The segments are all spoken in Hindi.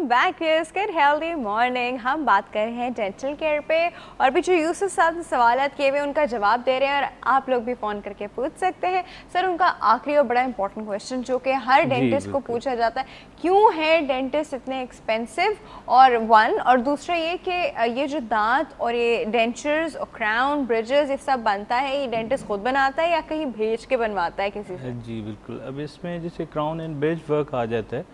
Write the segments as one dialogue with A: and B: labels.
A: Welcome back good healthy morning. हम बात कर रहे हैं डेंटल केयर पे और भी जो यूसुफ साहब ने सवाल किए हुए उनका जवाब दे रहे हैं और आप लोग भी फ़ोन करके पूछ सकते हैं। सर उनका आखिरी और बड़ा इंपॉर्टेंट क्वेश्चन जो कि हर डेंटिस्ट को पूछा जाता है, क्यों है डेंटिस्ट इतने एक्सपेंसिव? और दूसरा ये कि ये जो दांत और ये डेंचर्स और क्राउन ब्रिजेस ये सब बनता है, ये डेंटिस्ट खुद बनाता है या कहीं भेज के बनवाता है किसी से?
B: जी बिल्कुल। अब इसमें जैसे क्राउन एंड ब्रिज वर्क आ जाता है,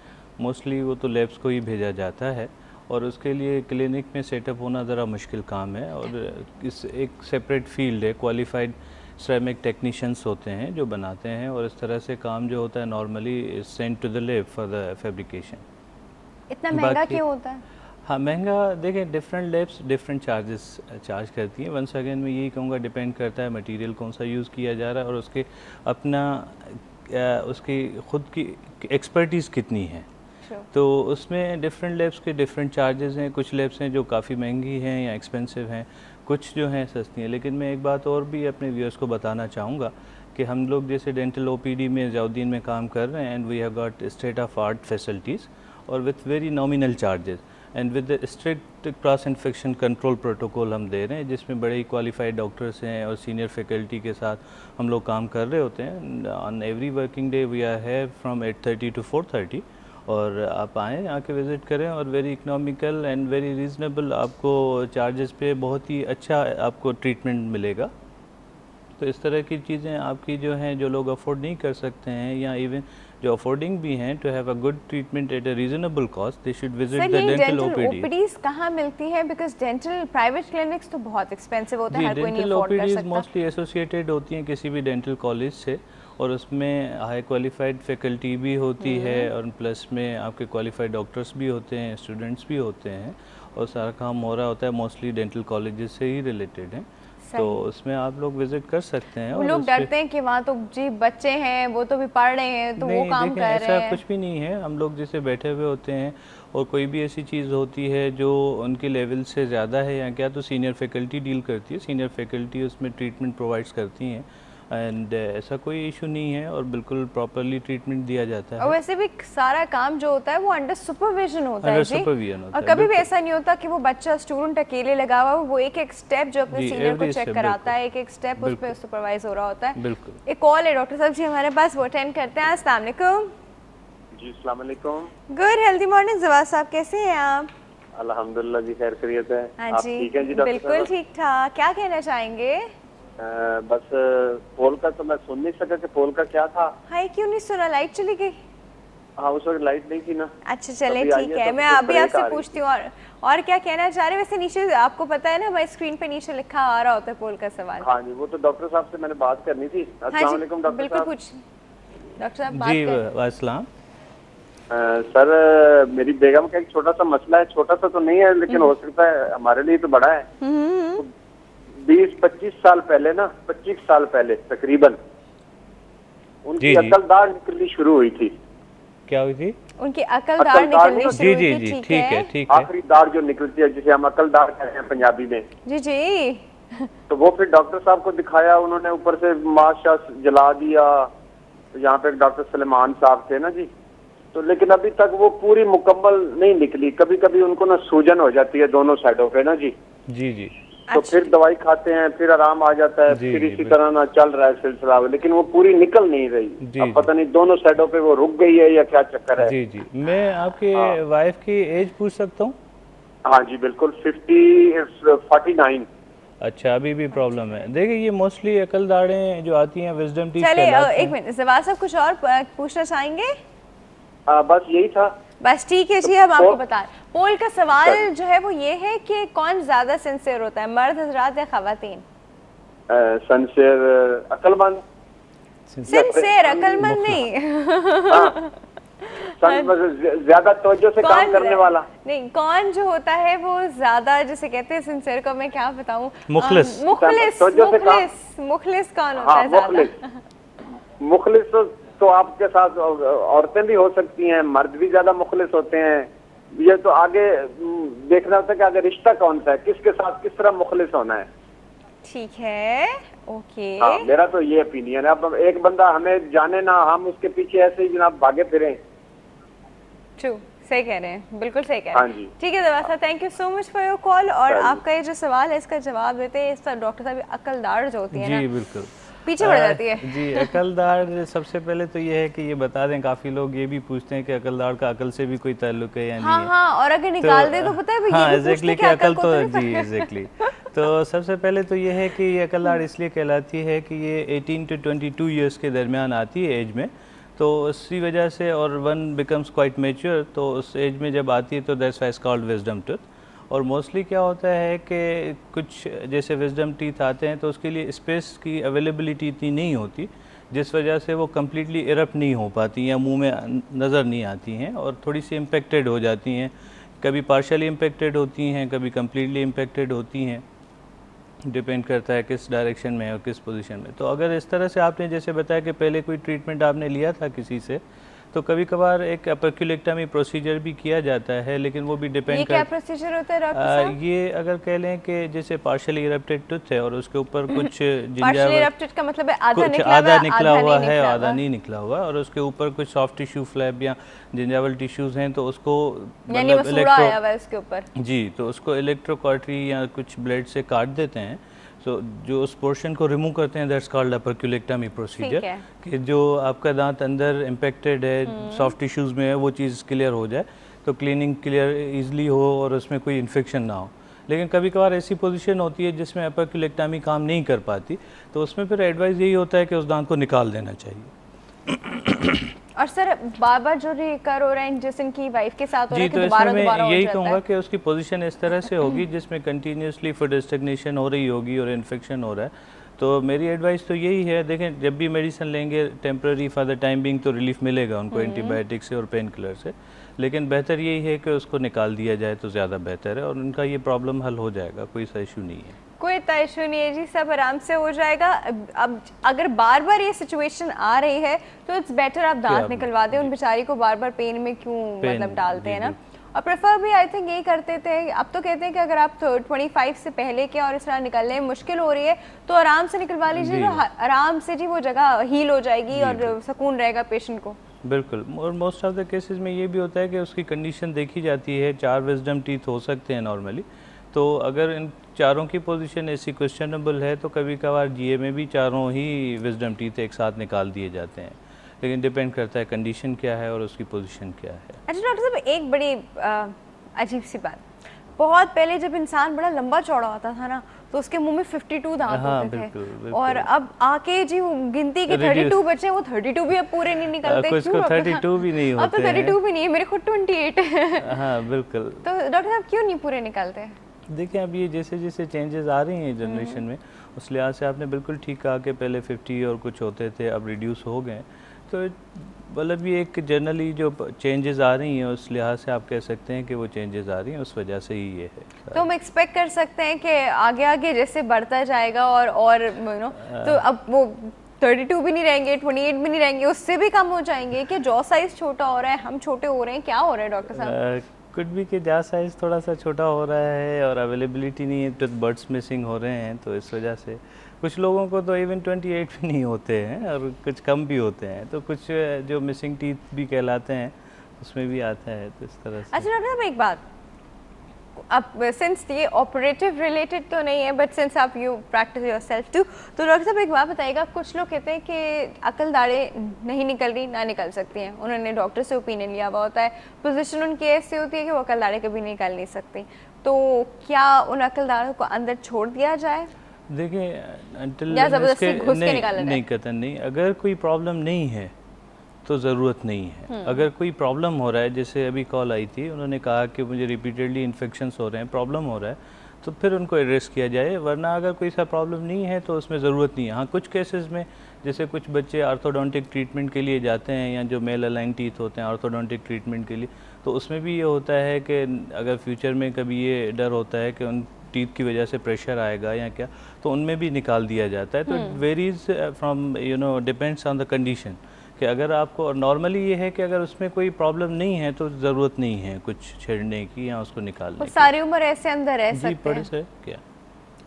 B: मोस्टली वो तो लैब्स को ही भेजा जाता है और उसके लिए क्लिनिक में सेटअप होना ज़रा मुश्किल काम है और इस एक सेपरेट फील्ड है, क्वालिफाइड सेरेमिक टेक्नीशियंस होते हैं जो बनाते हैं और इस तरह से काम जो होता है normally send to the lab for the fabrication.
A: इतना महंगा क्यों होता है?
B: हाँ महंगा, देखें डिफरेंट लैब्स डिफरेंट चार्ज करती हैं। वंस अगेन मैं यही कहूँगा डिपेंड करता है मटेरियल कौन सा यूज़ किया जा रहा है और उसके अपना उसकी ख़ुद की एक्सपर्टीज़ कितनी है। तो उसमें डिफरेंट लैब्स के डिफरेंट चार्जेस हैं। कुछ लैब्स हैं जो काफ़ी महंगी हैं या एक्सपेंसिव हैं, कुछ जो हैं सस्ती हैं। लेकिन मैं एक बात और भी अपने व्यूअर्स को बताना चाहूँगा कि हम लोग जैसे डेंटल ओपीडी में ज़ियाउद्दीन में काम कर रहे हैं and we have got state of art facilities और with very nominal charges and with strict cross infection control protocol हम दे रहे हैं, जिसमें बड़े ही क्वालिफाइड डॉक्टर्स हैं और सीनियर फैकल्टी के साथ हम लोग काम कर रहे होते हैं। On every working day we are है फ्रॉम 8:30 to 4:30 और आप आएँ, आके विज़िट करें और very economical and very reasonable आपको चार्जेस पे बहुत ही अच्छा आपको ट्रीटमेंट मिलेगा। तो इस तरह की चीज़ें आपकी जो हैं, जो लोग अफोर्ड नहीं कर सकते हैं या इवन जो अफोर्डिंग भी हैं to have a good treatment at a reasonable cost, they should visit the dental
A: OPDs कहाँ मिलती है? बिकॉज डेंटल प्राइवेट क्लिनिक्स तो बहुत एक्सपेंसिव होते हैं, हर कोई नहीं अफोर्ड कर सकता।
B: डेंटल ओपीडीज मोस्टली एसोसिएटेड होती हैं किसी भी डेंटल कॉलेज से और उसमें हाई क्वालिफाइड फैकल्टी भी होती है और प्लस में आपके क्वालिफाइड डॉक्टर्स भी होते हैं, स्टूडेंट्स भी होते हैं और सारा काम हो रहा होता है मोस्टली डेंटल कॉलेजेस से ही रिलेटेड है। तो उसमें आप लोग विजिट कर सकते हैं।
A: वो लोग डरते हैं कि वहाँ तो जी बच्चे हैं, वो तो भी पढ़ रहे हैं, तो वो काम कर रहे हैं।
B: ऐसा कुछ भी नहीं है। हम लोग जैसे बैठे हुए होते हैं और कोई भी ऐसी चीज़ होती है जो उनके लेवल से ज़्यादा है या क्या, तो सीनियर फैकल्टी डील करती है, सीनियर फैकल्टी उसमें ट्रीटमेंट प्रोवाइड्स करती हैं एंड ऐसा कोई इशू नहीं है और बिल्कुल प्रॉपरली ट्रीटमेंट दिया जाता है।
A: और वैसे भी सारा काम जो होता है वो अंडर सुपरविजन होता है जी।
B: और
A: कभी भी ऐसा नहीं होता कि वो बच्चा स्टूडेंट अकेले लगा हुआ, वो एक एक स्टेप जो अपने सीनियर को चेक कराता है, एक एक स्टेप उस पर सुपरवाइज हो रहा होता है।
B: बिल्कुल।
A: एक कॉल है डॉक्टर साहब जी हमारे पास, वो अटेंड करते हैं। अस्सलाम वालेकुम।
C: जी अस्सलाम वालेकुम।
A: Good healthy morning. जवाब साहब कैसे हैं आप?
C: अल्हम्दुलिल्लाह जी, खैर खैरियत है।
A: आप ठीक हैं जी? बिल्कुल ठीक ठाक। क्या कहना चाहेंगे?
C: बस पोल का तो मैं सुन नहीं सका कि पोल का क्या था।
A: हाय क्यों नहीं सुना? लाइट चली गई?
C: हाँ उस वक्त लाइट नहीं थी ना।
A: अच्छा चले ठीक है, मैं अभी आपसे पूछती हूँ और क्या कहना चाह रहे हैं? वैसे नीचे आपको पता है ना हमारी स्क्रीन पे नीचे लिखा आ रहा होता है पोल का सवाल।
C: हाँ जी, वो तो डॉक्टर साहब से मैंने बात करनी थी। अस्सलाम वालेकुम डॉक्टर
A: बिल्कुल
C: साहब।
A: पूछ डॉक्टर साहब बात
B: जी
A: करें।
B: वालेकुम।
C: सर मेरी बेगम का एक छोटा सा मसला है, छोटा सा तो नहीं है लेकिन हो सकता है हमारे लिए तो बड़ा है। 20-25 साल पहले ना, 25 साल पहले तकरीबन उनकी अकल दाढ़ निकलनी शुरू हुई थी।
B: क्या हुई थी?
A: उनकी अकल दाढ़ निकलनी शुरू हुई थी।
B: जी ठीक है ठीक
C: है। आखिरी दाढ़ जो निकलती है जिसे हम अकल दाढ़ कहते हैं पंजाबी में।
A: जी जी।
C: तो वो फिर डॉक्टर साहब को दिखाया, उन्होंने ऊपर से माशा जला दिया। तो यहाँ पे डॉक्टर सलेमान साहब थे ना जी, तो लेकिन अभी तक वो पूरी मुकम्मल नहीं निकली। कभी कभी उनको ना सूजन हो जाती है दोनों साइडों पे ना जी।
B: जी जी।
C: तो फिर दवाई खाते हैं, फिर आराम आ जाता है, फिर इसी तरह ना चल रहा है सिलसिला, लेकिन वो पूरी निकल नहीं रही। अब पता नहीं दोनों साइडों पे वो रुक गई है या क्या चक्कर है।
B: जी जी। मैं आपके वाइफ की एज पूछ सकता हूँ?
C: हाँ जी बिल्कुल, 49।
B: अच्छा, अभी भी प्रॉब्लम है। देखिए ये मोस्टली अकल दाढ़ें जो आती हैं विजडम टीथ।
A: चलिए एक मिनट, जवाब साहब कुछ और पूछना चाहेंगे?
C: बस यही था।
A: बस ठीक है जी, हम आपको बता रहे। पोल का सवाल जो है वो ये है कि कौन ज्यादा सिंसियर होता है, मर्द हजरात या खवातीन?
C: सिंसियर अकलमंद।
A: सिंसियर अकलमंद नहीं।
C: ज्यादा तवज्जो से काम करने वाला
A: नहीं। कौन जो होता है वो ज्यादा, जैसे कहते हैं सिंसियर को मैं क्या बताऊं,
B: मुखलिस।
A: मुखलिस कौन होता है?
C: मुखलिस तो आपके साथ औरतें भी हो सकती हैं, मर्द भी ज्यादा मुखलिस होते हैं। ये तो आगे देखना होता है कि आगे रिश्ता कौन सा है, किसके साथ किस तरह मुखलिस होना है।
A: ठीक है, ओके।
C: हाँ, मेरा तो ये ओपिनियन है। अब एक बंदा हमें जाने ना, हम उसके पीछे ऐसे ही जनाब भागे फिरें।
A: ट्रू, सही कह रहे हैं, बिल्कुल सही कह रहे
C: हाँ
A: हैं।
C: जी।
A: ठीक है दरवाजा, thank you so much for your call. और
C: चलिए।
A: आपका ये जो सवाल है इसका जवाब देते हैं, इस पर डॉक्टर साहब अकलदार जो होती है ना,
B: जी बिल्कुल
A: पीछे पड़ जाती है।
B: जी अकलदार सबसे पहले तो ये है कि ये बता दें, काफ़ी लोग ये भी पूछते हैं कि अकलदार का अकल से भी कोई ताल्लुक है या
A: हाँ
B: नहीं है।
A: हाँ, और अगर निकाल दे तो पता है
B: हाँ
A: ये भी पूछते हैं कि अकल को तो नहीं
B: जी एग्जैक्टली। तो सबसे पहले तो ये है कि ये अकलदार इसलिए कहलाती है कि ये 18 to 22 ईयर्स के दरमियान आती है एज में, तो उसी वजह से, और वन बिकम्स क्वाइट मेच्योर, तो उस एज में जब आती है तो that's why it's called wisdom tooth. और मोस्टली क्या होता है कि कुछ जैसे विजडम टीथ आते हैं तो उसके लिए स्पेस की अवेलेबिलिटी इतनी नहीं होती, जिस वजह से वो कम्प्लीटली इरप्ट नहीं हो पाती या मुंह में नज़र नहीं आती हैं और थोड़ी सी इम्पेक्टेड हो जाती हैं। कभी पार्शली इम्पेक्टेड होती हैं, कभी कम्प्लीटली इम्पेक्टेड होती हैं, डिपेंड करता है किस डायरेक्शन में और किस पोजीशन में। तो अगर इस तरह से आपने जैसे बताया कि पहले कोई ट्रीटमेंट आपने लिया था किसी से, तो कभी कभार एक एपिक्युलेक्टमी प्रोसीजर भी किया जाता है, लेकिन वो भी डिपेंड
A: ये क्या प्रोसीजर होता है डॉक्टर साहब?
B: ये अगर कह लें कि जैसे पार्शियली इरप्टेड टूथ है और उसके ऊपर कुछ
A: पार्शियली इरप्टेड का मतलब है आधा
B: कुछ
A: निकला
B: आधा निकला हुआ है,
A: निकला
B: आधा नहीं निकला हुआ, और उसके ऊपर कुछ सॉफ्ट टिश्यू फ्लैप या जिंजावल टिश्यूज हैं, तो उसको
A: यानी मसूड़ा आया हुआ है उसके ऊपर
B: जी, तो उसको इलेक्ट्रोकॉटरी या कुछ ब्लेड से काट देते हैं, तो जो उस पोर्शन को रिमूव करते हैं, दैट्स कॉल्ड एपिक्युलेक्टमी प्रोसीजर, कि जो आपका दांत अंदर इम्पेक्टेड है, सॉफ्ट टिश्यूज में है, वो चीज़ क्लियर हो जाए, तो क्लीनिंग क्लियर इजीली हो और उसमें कोई इन्फेक्शन ना हो। लेकिन कभी कभार ऐसी पोजीशन होती है जिसमें एपिक्युलेक्टमी काम नहीं कर पाती, तो उसमें फिर एडवाइस यही होता है कि उस दांत को निकाल देना चाहिए।
A: और सर बार बार जो रिकर हो रहा है जैसे इनकी वाइफ के साथ हो रहा है कि
B: तो
A: दोबारा
B: इसमें
A: दोबारा हो
B: यही
A: जाता
B: कहूँगा
A: है।
B: कि उसकी पोजीशन इस तरह से होगी जिसमें कंटिन्यूसली फूड स्टैग्नेशन हो रही होगी और इन्फेक्शन हो रहा है। तो मेरी एडवाइस तो यही है, देखें जब भी मेडिसिन लेंगे temporary for the time being तो रिलीफ मिलेगा उनको एंटीबायोटिक से और पेन किलर से, लेकिन बेहतर यही है कि उसको निकाल दिया जाए तो ज़्यादा बेहतर है और उनका ये प्रॉब्लम हल हो जाएगा, कोई सा इशू नहीं है।
A: कोई इतना इशू नहीं है जी, सब आराम से हो जाएगा। अब अगर बार बार ये सिचुएशन आ रही है तो इट्स बेटर आप दांत निकलवा दें, उन बेचारी को बार बार पेन में क्यों मतलब डालते हैं ना। और प्रेफर भी आई थिंक यही करते थे। अब तो कहते हैं कि अगर आप 25 से पहले के और इस तरह निकलने में मुश्किल हो रही है तो आराम से निकलवा लीजिए, तो आराम से जी वो जगह हील हो जाएगी और सुकून रहेगा पेशेंट को।
B: बिल्कुल, और मोस्ट ऑफ द केसेस में ये भी होता है कि उसकी कंडीशन देखी जाती है, 4 विजडम टीथ हो सकते हैं नॉर्मली, तो अगर इन चारों की पोजीशन ऐसी क्वेश्चनेबल है तो कभी कभार जीए में भी चारों ही विजडम टीथ एक साथ निकाल दिए जाते हैं, लेकिन डिपेंड करता है कंडीशन क्या है और उसकी पोजीशन क्या है।
A: अच्छा डॉक्टर साहब, एक बड़ी अजीब सी बात, बहुत पहले जब इंसान बड़ा लंबा चौड़ा होता था ना तो उसके मुंह में 52 दांत होते थे,
B: बिल्कुल।
A: और अब आके जी वो गिनती के 32 बचे, वो 32 भी अब पूरे नहीं निकलते।
B: कुछ को 32 भी नहीं होते
A: अब तो 32 भी नहीं है, मेरे खुद 28 है।
B: हाँ बिल्कुल।
A: तो डॉक्टर साहब क्यों नहीं पूरे निकलते?
B: देखिए अब ये जैसे जैसे चेंजेस आ रही हैं जनरेशन में, उस लिहाज से आपने बिल्कुल ठीक कहा कि पहले 50 और कुछ होते थे, अब रिड्यूस हो गए, तो मतलब ये एक जनरली जो चेंजेस आ रही हैं उस लिहाज से आप कह सकते हैं कि वो चेंजेस आ रही हैं, उस वजह से ही ये है।
A: तो हम एक्सपेक्ट कर सकते हैं कि आगे आगे जैसे बढ़ता जाएगा और यू नो, तो अब वो 32 भी नहीं रहेंगे, 28 भी नहीं रहेंगे, उससे भी कम हो जाएंगे कि जॉ साइज छोटा हो रहा है, हम छोटे हो रहे हैं, क्या हो रहा है डॉक्टर साहब?
B: कुछ भी कि जॉ साइज थोड़ा सा छोटा हो रहा है और अवेलेबिलिटी नहीं है, टूथ बड्स मिसिंग हो रहे हैं, तो इस वजह से कुछ लोगों को तो इवन 28 भी नहीं होते हैं और कुछ कम भी होते हैं, तो कुछ जो मिसिंग टीथ भी कहलाते हैं उसमें भी आता है, तो इस तरह से।
A: अच्छा डॉक्टर साहब एक बात, अब सिंस ये ऑपरेटिव रिलेटेड तो नहीं है बट सिंस आप यू प्रैक्टिस योरसेल्फ टू, तो डॉक्टर साहब एक बात बताइएगा, कुछ लोग कहते हैं कि अकल दाढ़ें नहीं निकल रही, ना निकल सकती हैं, उन्होंने डॉक्टर से ओपिनियन लिया हुआ होता है, पोजीशन उनकी ऐसी होती है कि वो अकल दाढ़ें कभी निकाल नहीं सकती, तो क्या उन अकल दाढ़ों को अंदर छोड़ दिया जाए?
B: देखिए अंटिल नहीं कहता नहीं, अगर कोई प्रॉब्लम नहीं है तो ज़रूरत नहीं है। अगर कोई प्रॉब्लम हो रहा है, जैसे अभी कॉल आई थी, उन्होंने कहा कि मुझे रिपीटेडली इन्फेक्शंस हो रहे हैं, प्रॉब्लम हो रहा है, तो फिर उनको एड्रेस किया जाए, वरना अगर कोई सा प्रॉब्लम नहीं है तो उसमें ज़रूरत नहीं है। हाँ कुछ केसेस में जैसे कुछ बच्चे आर्थोडोंटिक ट्रीटमेंट के लिए जाते हैं या जो मेल अलाइन टीथ होते हैं आर्थोडोंटिक ट्रीटमेंट के लिए, तो उसमें भी ये होता है कि अगर फ्यूचर में कभी ये डर होता है कि उन टीथ की वजह से प्रेशर आएगा या क्या, तो उनमें भी निकाल दिया जाता है। तो varies from you know depends on the condition, कि अगर आपको नॉर्मली ये है कि अगर उसमें कोई प्रॉब्लम नहीं है तो ज़रूरत नहीं है कुछ छेड़ने की या उसको निकालने की।
A: सारी उम्र ऐसे अंदर रह सकते हैं।
B: जी पड़े से क्या।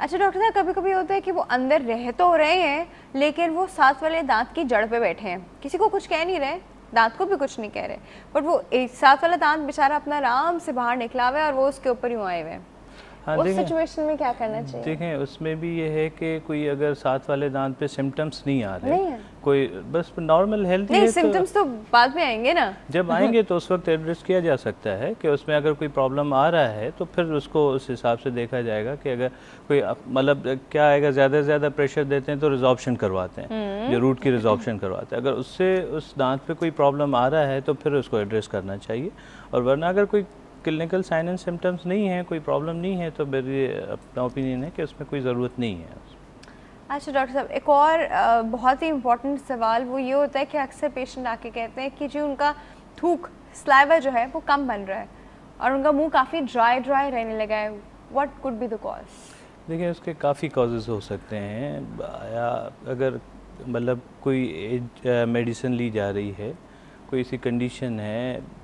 A: अच्छा डॉक्टर साहब, कभी कभी होता है कि वो अंदर रह तो रहे हैं लेकिन वो साथ वाले दांत की जड़ पे बैठे हैं, किसी को कुछ कह नहीं रहे, दांत को भी कुछ नहीं कह रहे, बट वो एक साथ वाला दांत बेचारा अपना आराम से बाहर निकला हुआ है और वो उसके ऊपर यूँ आए हुए हैं।
B: हाँ,
A: उस सिचुएशन में क्या करना चाहिए?
B: देखें उसमें भी ये है कि कोई अगर साथ वाले दांत पे सिम्टम्स नहीं आ रहे,
A: नहीं है।
B: कोई बस नॉर्मल हेल्थी
A: नहीं,
B: है,
A: सिम्टम्स तो बाद में आएंगे ना।
B: जब आएंगे तो उस वक्त एड्रेस किया जा सकता है कि उसमें अगर कोई प्रॉब्लम आ रहा है तो फिर उसको उस हिसाब से देखा जाएगा कि अगर कोई मतलब क्या आएगा, ज़्यादा से ज़्यादा प्रेशर देते हैं तो रिजॉर्प्शन करवाते हैं, जो रूट की रिजॉर्प्शन करवाते हैं। अगर उससे उस दांत पे कोई प्रॉब्लम आ रहा है तो फिर उसको एड्रेस करना चाहिए, और वरना अगर कोई क्लिनिकल साइन एंड सिम्टम्स नहीं है, कोई प्रॉब्लम नहीं है, तो मेरी अपना ओपिनियन है कि उसमें कोई ज़रूरत नहीं है।
A: अच्छा डॉक्टर साहब, एक और बहुत ही इम्पोर्टेंट सवाल वो ये होता है कि अक्सर पेशेंट आके कहते हैं कि जो उनका थूक सलाइवा जो है वो कम बन रहा है और उनका मुंह काफ़ी ड्राई रहने लगा है। What could be the cause? देखिए
B: उसके काफ़ी कॉजेज़ हो सकते हैं, या अगर मतलब कोई मेडिसिन ली जा रही है, कोई ऐसी कंडीशन है,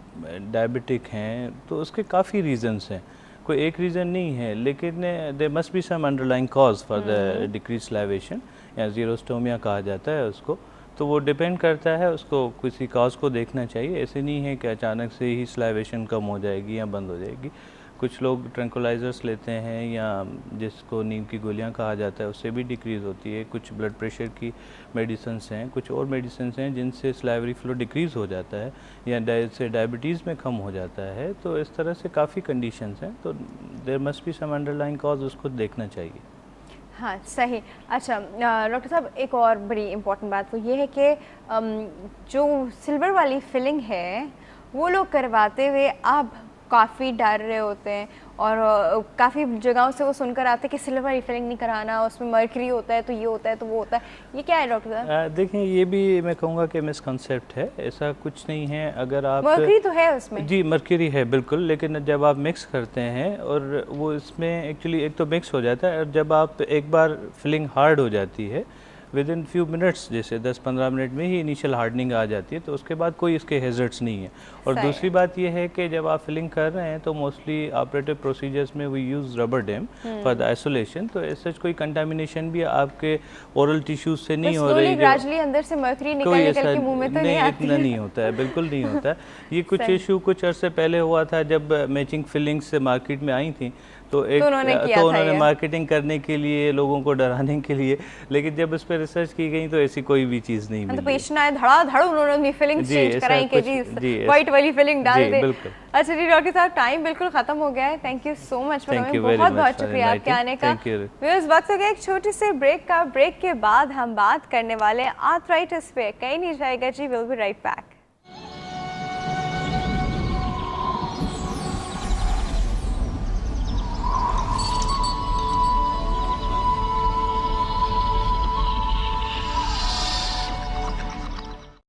B: डायबिटिक हैं, तो उसके काफ़ी रीज़न्स हैं, कोई एक रीज़न नहीं है, लेकिन there must be some underlying cause for the decrease salivation, या ज़ीरोस्टोमिया कहा जाता है उसको। तो वो डिपेंड करता है, उसको किसी कॉज को देखना चाहिए। ऐसे नहीं है कि अचानक से ही स्लाइवेशन कम हो जाएगी या बंद हो जाएगी। कुछ लोग ट्रैंकुलाइजर्स लेते हैं या जिसको नींद की गोलियां कहा जाता है, उससे भी डिक्रीज़ होती है। कुछ ब्लड प्रेशर की मेडिसिन्स हैं, कुछ और मेडिसिन्स हैं जिनसे स्लाइवरी फ्लो डिक्रीज़ हो जाता है, या से डायबिटीज़ में कम हो जाता है। तो इस तरह से काफ़ी कंडीशंस हैं, तो there must be some underlying cause, उसको देखना चाहिए।
A: हाँ सही। अच्छा डॉक्टर साहब, एक और बड़ी इम्पोर्टेंट बात वो ये है कि जो सिल्वर वाली फिलिंग है वो लोग करवाते हुए अब काफ़ी डर रहे होते हैं, और काफ़ी जगहों से वो सुनकर आते हैं कि सिल्वर वाली फिलिंग नहीं कराना, उसमें मर्करी होता है, तो ये होता है, तो वो होता है। ये क्या है डॉक्टर साहब?
B: देखें ये भी मैं कहूँगा कि मिसकंसेप्ट है, ऐसा कुछ नहीं है। अगर आप
A: मर्करी तो है उसमें,
B: जी मर्करी है बिल्कुल, लेकिन जब आप मिक्स करते हैं और वो इसमें एक्चुअली एक तो मिक्स हो जाता है, और जब आप एक बार फिलिंग हार्ड हो जाती है विद इन फ्यू मिनट्स, जैसे 10-15 मिनट में ही इनिशियल हार्डनिंग आ जाती है, तो उसके बाद कोई इसके हेजर्ट्स नहीं है। और दूसरी बात यह है कि जब आप फिलिंग कर रहे हैं तो मोस्टली ऑपरेटिव प्रोसीजर्स में we use rubber dam for the isolation, तो ऐसा कोई कंटामिनेशन भी आपके ओरल टिश्यूज से नहीं हो रही,
A: ग्रेजुअली अंदर से मर्करी निकल के मुंह में तो नहीं आती।
B: इतना नहीं होता है, बिल्कुल नहीं होता है। ये कुछ इशू कुछ अरसे पहले हुआ था जब मैचिंग फिलिंग्स मार्केट में आई थी, तो उन्होंने मार्केटिंग करने के लिए, लोगों को डराने के लिए, लेकिन जब उस पर रिसर्च की गई तो ऐसी कोई भी चीज़ नहीं मिली।
A: तो पेशेंट आए धड़ाधड़ उन्होंने अपनी फिलिंग चेंज कराई कि जी व्हाइट वाली फिलिंग डाल दे। अच्छा जी डॉक्टर साहब, टाइम बिल्कुल खत्म हो गया है। थैंक यू सो मच, बहुत बहुत शुक्रिया आपके आने का। व्यूअर्स, वक्त हो गया एक छोटे से ब्रेक का। ब्रेक के बाद हम बात करने वाले आर्थराइटिस पे। कहीं नहीं जाएगा जी, विल बी राइट बैक।